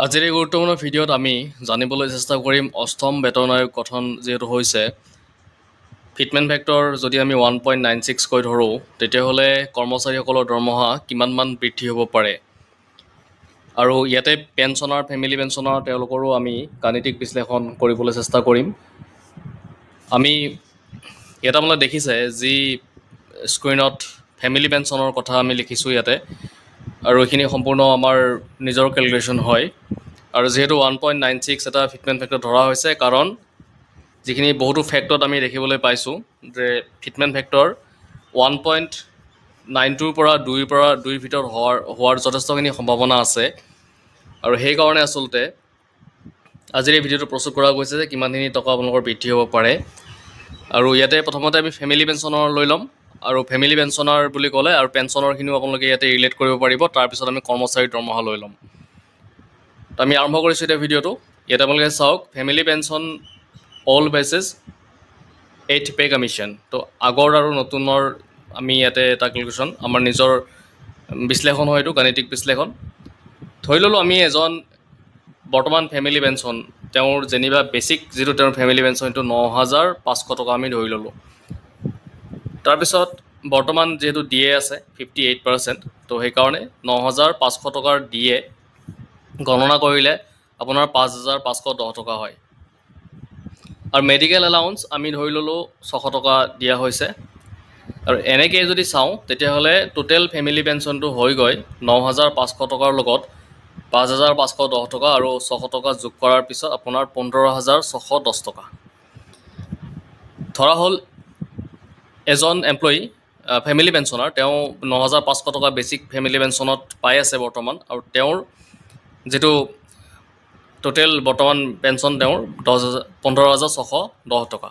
আজিৰ এই গুৰুত্বপূৰ্ণ ভিডিঅ'ত আমি জানিবলৈ চেষ্টা কৰিম অষ্টম বেতন আয়োগ গঠন যিহেতু হৈছে ফিটমেণ্ট ফেক্টৰ যদি আমি 1.96 কৈ ধৰোঁ তেতিয়াহ'লে কৰ্মচাৰীসকলৰ দৰমহা কিমানমান বৃদ্ধি হ'ব পাৰে আৰু ইয়াতে পেঞ্চনাৰ ফেমিলি পেঞ্চনাৰ তেওঁলোকৰো আমি গাণিতিক বিশ্লেষণ কৰিবলৈ চেষ্টা কৰিম। আমি ইয়াত আপোনালোকে দেখিছে যি স্ক্ৰীণত ফেমিলি পেঞ্চনৰ কথা আমি লিখিছোঁ ইয়াতে আৰু এইখিনি সম্পূৰ্ণ আমাৰ নিজৰ কেলকুলেশ্যন হয় আৰু যিহেতু 1.96 এটা ফিটমেণ্ট ফেক্টৰ ধৰা হৈছে কাৰণ যিখিনি বহুতো ফেক্টৰত আমি দেখিবলৈ পাইছোঁ যে ফিটমেণ্ট ফেক্টৰ 1.92 পৰা 2ৰ ভিতৰত হোৱাৰ যথেষ্টখিনি সম্ভাৱনা আছে আৰু সেইকাৰণে আচলতে আজিৰ এই ভিডিঅ'টো প্ৰস্তুত কৰা গৈছে যে কিমানখিনি টকা আপোনালোকৰ বৃদ্ধি হ'ব পাৰে আৰু ইয়াতে প্ৰথমতে আমি ফেমিলি পেঞ্চনৰ লৈ ল'ম আৰু ফেমিলি পেঞ্চনাৰ বুলি ক'লে আৰু পেঞ্চনৰখিনিও আপোনালোকে ইয়াতে ৰিলেট কৰিব পাৰিব। তাৰপিছত আমি কৰ্মচাৰীৰ দৰমহা লৈ ল'ম। তো আমি আৰম্ভ কৰিছোঁ এতিয়া ভিডিঅ'টো। ইয়াতে আপোনালোকে চাওক family pension all basis 8 pay commission. তো আগৰ আৰু নতুনৰ আমি ইয়াতে এটা কেলকুলেশ্যন আমাৰ নিজৰ বিশ্লেষণ হয়, এইটো গাণিতিক বিশ্লেষণ। ধৰি ল'লোঁ আমি এজন বৰ্তমান ফেমিলি পেঞ্চন তেওঁৰ যেনিবা বেচিক যিটো তেওঁৰ ফেমিলি পেঞ্চন সেইটো 9,500 টকা আমি ধৰি ল'লোঁ। তাৰপিছত বৰ্তমান যিহেতু ডি এ আছে 58%, তো সেইকাৰণে 9,500 টকাৰ ডি এ গণনা কৰিলে আপোনাৰ 5,510 টকা হয় আৰু মেডিকেল এলাউন্স আমি ধৰি ল'লোঁ 600 টকা দিয়া হৈছে আৰু এনেকৈ যদি চাওঁ তেতিয়াহ'লে টোটেল ফেমিলি পেঞ্চনটো হৈ গৈ 9,500 টকাৰ লগত 5,510 টকা আৰু 600 টকা যোগ কৰাৰ পিছত আপোনাৰ 15,610 টকা ধৰা হ'ল। এজন এমপ্লয়ী ফেমিলি পেঞ্চনাৰ তেওঁ 9,500 টকা বেচিক ফেমিলি পেঞ্চনত পাই আছে বৰ্তমান আৰু তেওঁৰ যিটো টোটেল বৰ্তমান পেঞ্চন তেওঁৰ 15,610 টকা।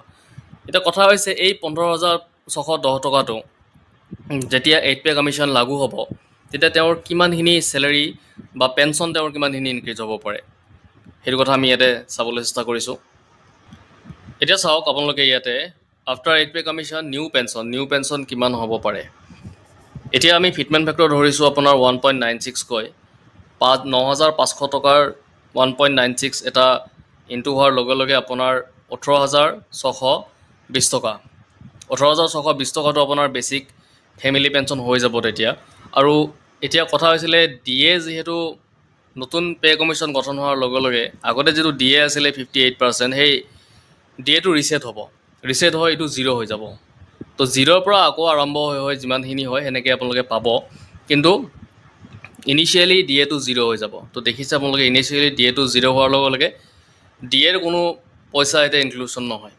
এতিয়া কথা হৈছে এই 15,610 টকাটো যেতিয়া 8 পে কমিশ্যন লাগু হ'ব তেতিয়া তেওঁৰ কিমানখিনি চেলেৰি বা পেঞ্চন তেওঁৰ কিমানখিনি ইনক্ৰিজ হ'ব পাৰে সেইটো কথা আমি ইয়াতে চাবলৈ চেষ্টা কৰিছোঁ। এতিয়া চাওক আপোনালোকে ইয়াতে after 8 pay commission new pension কিমান হ'ব পাৰে। এতিয়া আমি ফিটমেণ্ট ফেক্টৰ ধৰিছোঁ আপোনাৰ 1.96 কৈ 9,500 টকাৰ 1.96 এটা ইনটু হোৱাৰ লগে লগে আপোনাৰ 18,620 টকা 18,620 টকাটো আপোনাৰ বেচিক ফেমিলি পেঞ্চন হৈ যাব তেতিয়া। আৰু এতিয়া কথা হৈছিলে ডি এ যিহেতু নতুন পে কমিশ্যন গঠন হোৱাৰ লগে লগে আগতে যিটো ডি এ আছিলে 58%, সেই ডি এটো ৰিছেট হ'ব, ৰিছেট হয় এইটো 0 হৈ যাব। তো 0ৰ পৰা আকৌ আৰম্ভ হৈ যিমানখিনি হয় সেনেকৈ আপোনালোকে পাব, কিন্তু ইনিচিয়েলি ডি এটো 0 হৈ যাব। তো দেখিছে আপোনালোকে ইনিচিয়েলি ডি এটো 0 হোৱাৰ লগে লগে ডি এৰ কোনো পইচা এতিয়া ইনক্লুশ্যন নহয়।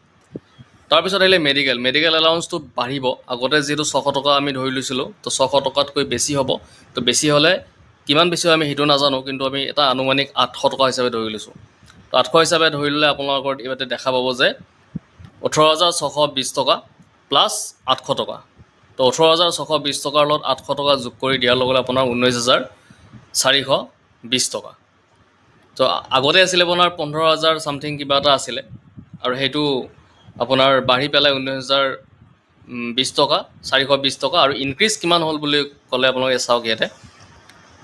তাৰপিছত আহিলে মেডিকেল এলাউন্সটো বাঢ়িব। আগতে যিহেতু 600 টকা আমি ধৰি লৈছিলোঁ, তো 600 টকাতকৈ বেছি হ'ব। তো বেছি হ'লে কিমান বেছি হয় আমি সেইটো নাজানো, কিন্তু আমি এটা আনুমানিক 800 টকা হিচাপে ধৰি লৈছোঁ। তো 800 হিচাপে ধৰি ল'লে আপোনালোকৰ ইয়াতে দেখা পাব যে 18,620 টকা প্লাছ 800 টকা। তো 18,620 টকাৰ লগত 800 টকা যোগ কৰি দিয়াৰ লগে লগে আপোনাৰ 19,420 টকা। তো আগতে আছিলে আপোনাৰ 15,000 ছামথিং কিবা এটা আছিলে আৰু সেইটো আপোনাৰ বাঢ়ি পেলাই 19,020 টকা 420 টকা আৰু ইনক্ৰিজ কিমান হ'ল বুলি ক'লে আপোনালোকে চাওক ইয়াতে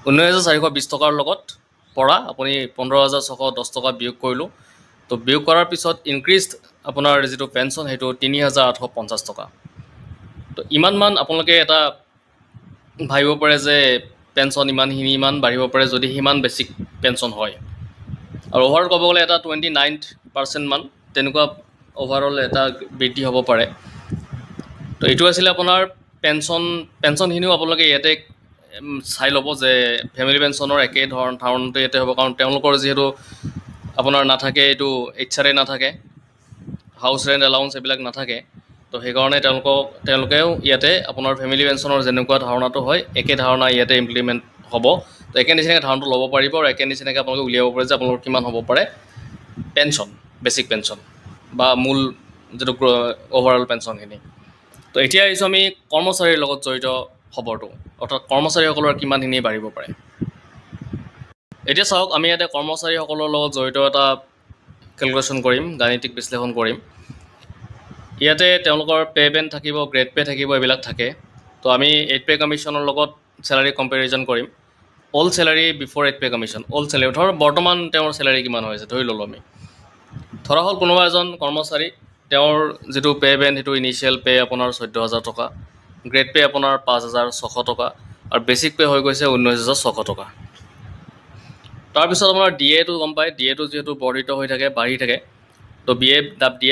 19,420 টকাৰ লগত পৰা আপুনি 15,610 টকা বিয়োগ কৰিলোঁ। তো বিয়োগ কৰাৰ পিছত ইনক্ৰিজ আপোনাৰ যিটো পেঞ্চন সেইটো 3,850 টকা। তো ইমানমান আপোনালোকে এটা ভাবিব পাৰে যে পেঞ্চন ইমান বাঢ়িব পাৰে যদি সিমান বেছিক পেঞ্চন হয়। আৰু অভাৰঅল ক'ব গ'লে এটা 29% মান তেনেকুৱা অভাৰঅল এটা বৃদ্ধি হ'ব পাৰে। তো এইটো আছিলে আপোনাৰ পেঞ্চনখিনিও আপোনালোকে ইয়াতে চাই ল'ব যে ফেমিলি পেঞ্চনৰ একেই ধাৰণতে ইয়াতে হ'ব, কাৰণ তেওঁলোকৰ যিহেতু আপোনাৰ নাথাকে এইটো HRA নাথাকে, হাউচ ৰেণ্ট এলাউন্স এইবিলাক নাথাকে। তো সেইকাৰণে তেওঁলোকেও ইয়াতে আপোনাৰ ফেমিলি পেঞ্চনৰ যেনেকুৱা ধাৰণাটো হয় একে ধাৰণা ইয়াতে ইমপ্লিমেণ্ট হ'ব। তো একে নিচিনাকৈ ধাৰণটো ল'ব পাৰিব আৰু একে নিচিনাকৈ আপোনালোকে উলিয়াব পাৰে যে আপোনালোকৰ কিমান হ'ব পাৰে পেঞ্চন, বেচিক পেঞ্চন বা মূল যিটো অভাৰঅল পেঞ্চনখিনি। তো এতিয়া আহিছোঁ আমি কৰ্মচাৰীৰ লগত জড়িত খবৰটো, অৰ্থাৎ কৰ্মচাৰীসকলৰ কিমানখিনি বাঢ়িব পাৰে। এতিয়া চাওক আমি ইয়াতে কৰ্মচাৰীসকলৰ লগত জড়িত এটা কেলকুলেশ্যন কৰিম, গাণিতিক বিশ্লেষণ কৰিম। ইয়াতে তেওঁলোকৰ পে বেণ্ড থাকিব, গ্ৰেড পে থাকিব, এইবিলাক থাকে। তো আমি 8 পে কমিশ্যনৰ লগত চেলাৰী কম্পেৰিজন কৰিম। All salary before 8 pay commission, all salary ধৰ বৰ্তমান তেওঁৰ চেলাৰী কিমান হৈ আছে ধৰি ল'লোঁ আমি। ধৰা হ'ল কোনোবা এজন কৰ্মচাৰী, তেওঁৰ যিটো পে বেণ্ড সেইটো ইনিচিয়েল পে আপোনাৰ 14,000 টকা, গ্ৰেড পে আপোনাৰ 5,600 টকা, আৰু বেচিক পে হৈ গৈছে 19,600 টকা। তাৰপিছত আপোনাৰ ডি এটো গম পায়, ডি এটো যিহেতু বৰ্ধিত হৈ থাকে, বাঢ়ি থাকে, তো ডি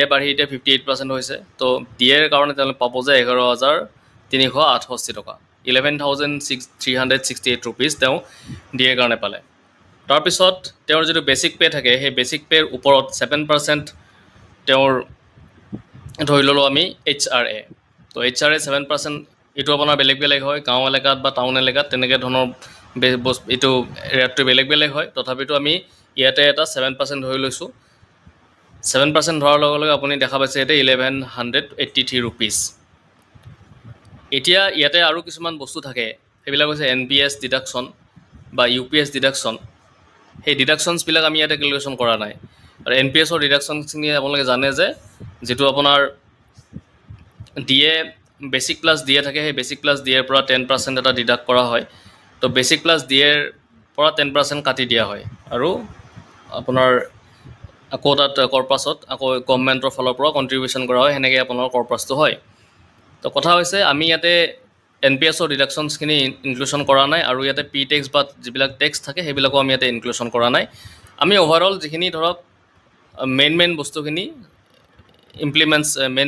এ বাঢ়ি এতিয়া 58% হৈছে। তো ডি এৰ কাৰণে তেওঁলোকে পাব যে 11,368 টকা, 11,368 ৰুপিজ তেওঁ ডি এৰ কাৰণে পালে। তাৰপিছত তেওঁৰ যিটো বেচিক পে থাকে, সেই বেচিক পেৰ ওপৰত 7% তেওঁৰ ধৰি ল'লোঁ আমি HRA। তো HRA 7%, এইটো আপোনাৰ বেলেগ বেলেগ হয়, গাঁও এলেকাত বা টাউন এলেকাত তেনেকৈ ধৰণৰ এইটো ৰেটটো বেলেগ বেলেগ হয়। তথাপিতো আমি ইয়াতে এটা 7% ধৰি লৈছোঁ। 7% ধৰাৰ লগে লগে আপুনি দেখা পাইছে ইয়াতে 1,183 ৰুপিজ। এতিয়া ইয়াতে আৰু কিছুমান বস্তু থাকে, সেইবিলাক হৈছে NPS ডিডাকশ্যন বা UPS ডিডাকশ্যন। সেই ডিডাকশ্যনছবিলাক আমি ইয়াতে কেলকুলেশ্যন কৰা নাই। আৰু NPSৰ ডিডাকশ্যনখিনি আপোনালোকে জানে যে যিটো আপোনাৰ D A basic plus D A থাকে, সেই বেচিক প্লাছ ডি এৰ পৰা 10% এটা ডিডাক্ট কৰা হয়। তো বেচিক প্লাছ ডি এৰ পৰা 10% কাটি দিয়া হয়, আৰু আপোনাৰ আকৌ তাত কৰ্পাছত আকৌ গভৰ্ণমেণ্টৰ ফালৰ পৰা কণ্ট্ৰিবিউশ্যন কৰা হয়, সেনেকৈ আপোনাৰ কৰ্পাছটো হয়। তো কথা হৈছে আমি ইয়াতে NPSৰ ডিডাকশ্যনছখিনি ইনক্লুশ্যন কৰা নাই, আৰু ইয়াতে পি টেক্স বা যিবিলাক টেক্স থাকে সেইবিলাকো আমি ইয়াতে ইনক্লুশ্যন কৰা নাই। আমি অভাৰঅল যিখিনি ধৰক মেইন বস্তুখিনি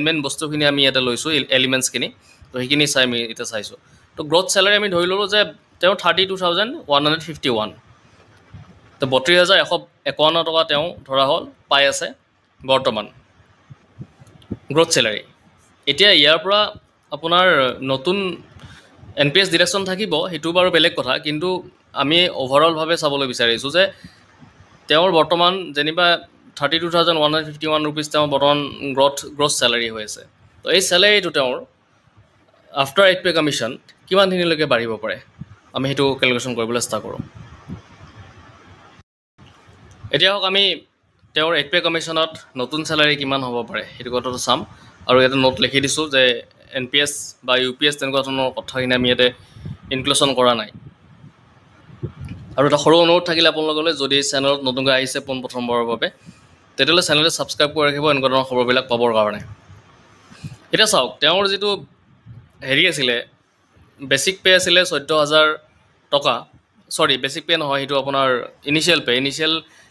মেইন বস্তুখিনি আমি ইয়াতে লৈছোঁ, এলিমেণ্টছখিনি। তো সেইখিনি চাই আমি এতিয়া চাইছোঁ। তো গ্ৰথ চেলাৰী আমি ধৰি ল'লোঁ যে তেওঁ 32,151, তো 32,151 টকা তেওঁ ধৰা হ'ল পাই আছে বৰ্তমান গ্ৰথ চেলাৰী। এতিয়া ইয়াৰ পৰা আপোনাৰ নতুন NPS ডিডাকশ্যন থাকিব, সেইটো বাৰু বেলেগ কথা, কিন্তু আমি অভাৰঅলভাৱে চাবলৈ বিচাৰিছোঁ যে তেওঁৰ বৰ্তমান যেনিবা 32,151 ৰুপিজ তেওঁ বৰ্তমান গ্ৰছ চেলাৰী হৈ আছে। তো এই চেলাৰীটো তেওঁৰ আফটাৰ 8 পে কমিশ্যন কিমানখিনিলৈকে বাঢ়িব পাৰে, আমি সেইটো কেলকুলেশ্যন কৰিবলৈ চেষ্টা কৰোঁ। এতিয়া হওক আমি তেওঁৰ 8 পে কমিশ্যনত নতুন চেলাৰী কিমান হ'ব পাৰে সেইটো কথাটো চাম, আৰু ইয়াতে নোট লিখি দিছোঁ যে NPS বা UPS তেনেকুৱা ধৰণৰ কথাখিনি আমি ইয়াতে ইনক্লুশ্যন কৰা নাই। আৰু এটা সৰু অনুৰোধ থাকিলে আপোনালোকলৈ, যদি চেনেলত নতুনকৈ আহিছে পোনপ্ৰথমবাৰৰ বাবে, তেতিয়াহ'লে চেনেলটো ছাবস্ক্ৰাইব কৰি ৰাখিব এনেকুৱা ধৰণৰ খবৰবিলাক পাবৰ কাৰণে। এতিয়া চাওক, তেওঁৰ যিটো হেৰি আছিলে, বেচিক পে আছিলে 14,000 টকা, বেচিক পে নহয়, সেইটো আপোনাৰ ইনিচিয়েল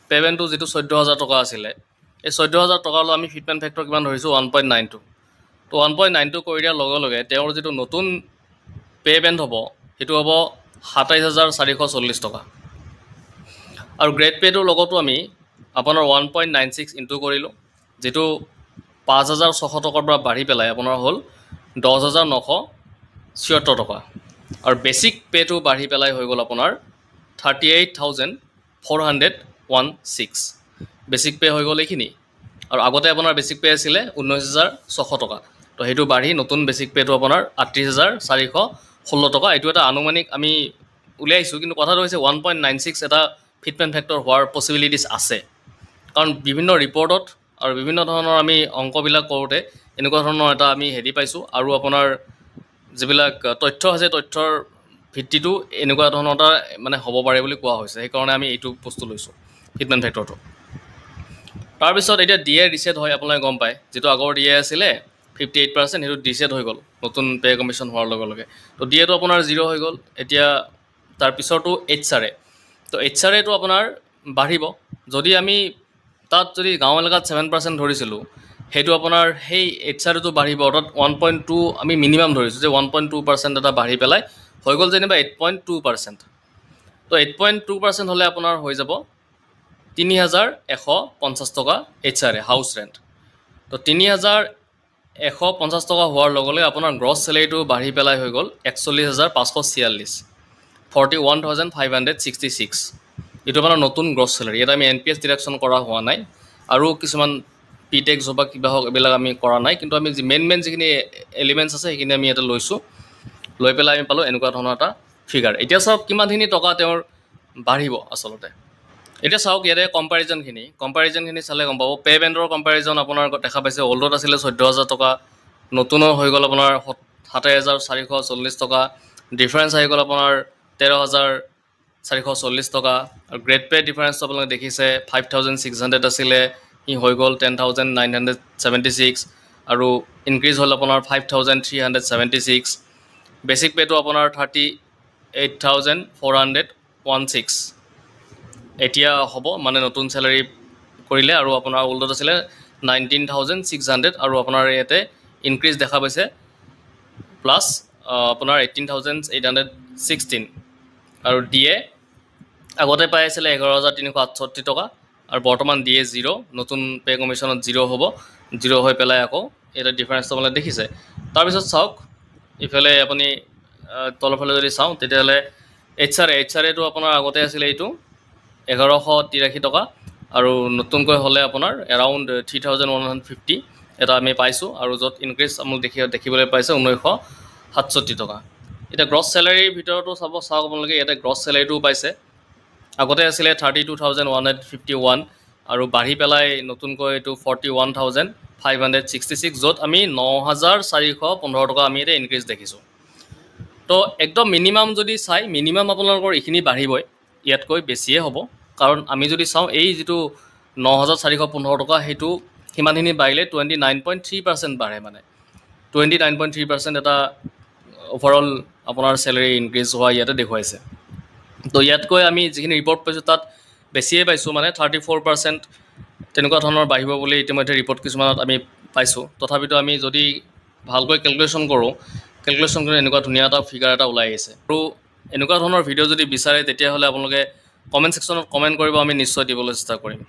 পে'মেণ্টটো যিটো 14,000 টকা আছিলে, এই 14,000 টকালৈ আমি ফিটমেণ্ট ফেক্টৰ কিমান ধৰিছোঁ 1.92। তো 1.92 কৰি দিয়াৰ লগে লগে তেওঁৰ যিটো নতুন পে'মেণ্ট হ'ব সেইটো হ'ব 27,440 টকা। আৰু গ্ৰেড পে'টোৰ লগতো আমি আপোনাৰ 1.96 ইনটু কৰিলোঁ, যিটো 5,600 টকাৰ পৰা বাঢ়ি পেলাই আপোনাৰ হ'ল 10,976 টকা। আৰু বেচিক পে'টো বাঢ়ি পেলাই হৈ গ'ল আপোনাৰ 38,416। বেচিক পে' হৈ গ'ল এইখিনি, আৰু আগতে আপোনাৰ বেচিক পে' আছিলে 19,600 টকা। তো সেইটো বাঢ়ি নতুন বেচিক পে'টো আপোনাৰ 38,416 টকা। এইটো এটা আনুমানিক আমি উলিয়াইছোঁ, কিন্তু কথাটো হৈছে 1.96 এটা ফিটমেণ্ট ফেক্টৰ হোৱাৰ পচিবিলিটিছ আছে, কাৰণ বিভিন্ন ৰিপৰ্টত আৰু বিভিন্ন ধৰণৰ আমি অংকবিলাক কৰোঁতে এনেকুৱা ধৰণৰ এটা আমি হেৰি পাইছোঁ, আৰু আপোনাৰ যিবিলাক তথ্য আছে তথ্যৰ ভিত্তিটো এনেকুৱা ধৰণৰ এটা মানে হ'ব পাৰে বুলি কোৱা হৈছে। সেইকাৰণে আমি এইটো বস্তু লৈছোঁ, ফিটমেণ্ট ফেক্টৰটো। তাৰপিছত এতিয়া ডি এ ৰিচেট হয়, আপোনালোকে গম পায়, যিটো আগৰ ডি এ আছিলে 58%, সেইটো ৰিচেট হৈ গ'ল নতুন পে কমিশ্যন হোৱাৰ লগে লগে। তো ডি এটো আপোনাৰ 0 হৈ গ'ল। এতিয়া তাৰপিছতো HRA, তো HRAটো আপোনাৰ বাঢ়িব। যদি আমি তাত যদি গাঁও এলেকাত 7% ধৰিছিলোঁ, সেইটো আপোনাৰ সেই HRAটো বাঢ়িব, অৰ্থাৎ 1.2 আমি মিনিমাম ধৰিছোঁ যে 1.2% এটা বাঢ়ি পেলাই হৈ গ'ল যেনিবা 8.2%। তো 8.2% হ'লে আপোনাৰ হৈ যাব 3,150 টকা HRA হাউচ ৰেণ্ট। তো 3,150 টকা হোৱাৰ লগে লগে আপোনাৰ গ্ৰছ চেলাৰীটো বাঢ়ি পেলাই হৈ গ'ল 41,546, 41,566। এইটো আপোনাৰ নতুন গ্ৰছ চেলাৰী। ইয়াত আমি NPS ডিডাকশ্যন কৰা হোৱা নাই, আৰু কিছুমান পি টেক্স হওক বা কিবা হওক এইবিলাক আমি কৰা নাই, কিন্তু আমি মেইন যিখিনি এলিমেণ্টছ আছে সেইখিনি আমি ইয়াতে লৈছোঁ। লৈ পেলাই আমি পালোঁ এনেকুৱা ধৰণৰ এটা ফিগাৰ। এতিয়া চাওক কিমানখিনি টকা তেওঁৰ বাঢ়িব আচলতে। এতিয়া চাওক ইয়াতে কম্পেৰিজনখিনি চালে গম পাব। পে' বেণ্ডৰ কম্পেৰিজন আপোনাৰ দেখা পাইছে, অল্ডত আছিলে 14,000 টকা, নতুনৰ হৈ গ'ল আপোনাৰ 27,440 টকা, ডিফাৰেঞ্চ আহি গ'ল আপোনাৰ 440 টকা আৰু গ্ৰেড পে ডিফাৰেঞ্চটো আপোনালোকে দেখিছে 5600 আছিলে ই হৈ গ'ল 10976 আৰু ইনক্ৰিজ হ'ল আপোনাৰ 5376 বেচিক পেটো আপোনাৰ 38416 এতিয়া হ'ব মানে নতুন চেলাৰী কৰিলে আৰু আপোনাৰ ওল্ডত আছিলে 19600 আৰু আপোনাৰ ইয়াতে ইনক্ৰিজ দেখা পাইছে প্লাছ আপোনাৰ 18816 আৰু ডিএ আগতে পাই আছিলে 11368 টকা আৰু বৰ্তমান ডিএ 0 নতুন পে কমিশ্যনত 0 হ'ব 0 হৈ পেলাই আকৌ এটা ডিফাৰেঞ্চটো মানে দেখিছে তাৰপিছত চাওক ইফালে আপুনি তলৰ ফালে যদি চাওঁ তেতিয়াহ'লে এইচআৰএটো আপোনাৰ আগতে আছিলে এইটো 1183 টকা আৰু নতুনকৈ হ'লে আপোনাৰ এৰাউণ্ড 3150 এটা আমি পাইছোঁ আৰু য'ত ইনক্ৰিজ আমাক দেখিবলৈ পাইছে 1967 টকা এতিয়া গ্ৰছ চেলাৰীৰ ভিতৰতো চাওক আপোনালোকে ইয়াতে গ্ৰছ চেলাৰীটোও পাইছে আগতে আছিলে 32,151 আৰু বাঢ়ি পেলাই নতুনকৈ এইটো 41,566 য'ত আমি 9,415 টকা আমি এতিয়া ইনক্ৰিজ দেখিছোঁ তো একদম মিনিমাম যদি চাই মিনিমাম আপোনালোকৰ এইখিনি বাঢ়িবই ইয়াতকৈ বেছিয়ে হ'ব কাৰণ আমি যদি চাওঁ এই যিটো 9,415 টকা সেইটো সিমানখিনি বাঢ়িলে 29.3% বাঢ়ে মানে 29.3% এটা অভাৰঅল আপোনাৰ চেলাৰী ইনক্ৰিজ হোৱা ইয়াতে দেখুৱাইছে তো ইয়াতকৈ আমি যিখিনি ৰিপৰ্ট পাইছোঁ তাত বেছিয়ে পাইছোঁ মানে 34% তেনেকুৱা ধৰণৰ বাঢ়িব বুলি ইতিমধ্যে ৰিপৰ্ট কিছুমানত আমি পাইছোঁ তথাপিতো আমি যদি ভালকৈ কেলকুলেশ্যন কৰোঁ এনেকুৱা ধুনীয়া এটা ফিগাৰ এটা ওলাই আহিছে আৰু এনেকুৱা ধৰণৰ ভিডিঅ' যদি বিচাৰে তেতিয়াহ'লে আপোনালোকে কমেণ্ট ছেকশ্যনত কমেণ্ট কৰিব আমি নিশ্চয় দিবলৈ চেষ্টা কৰিম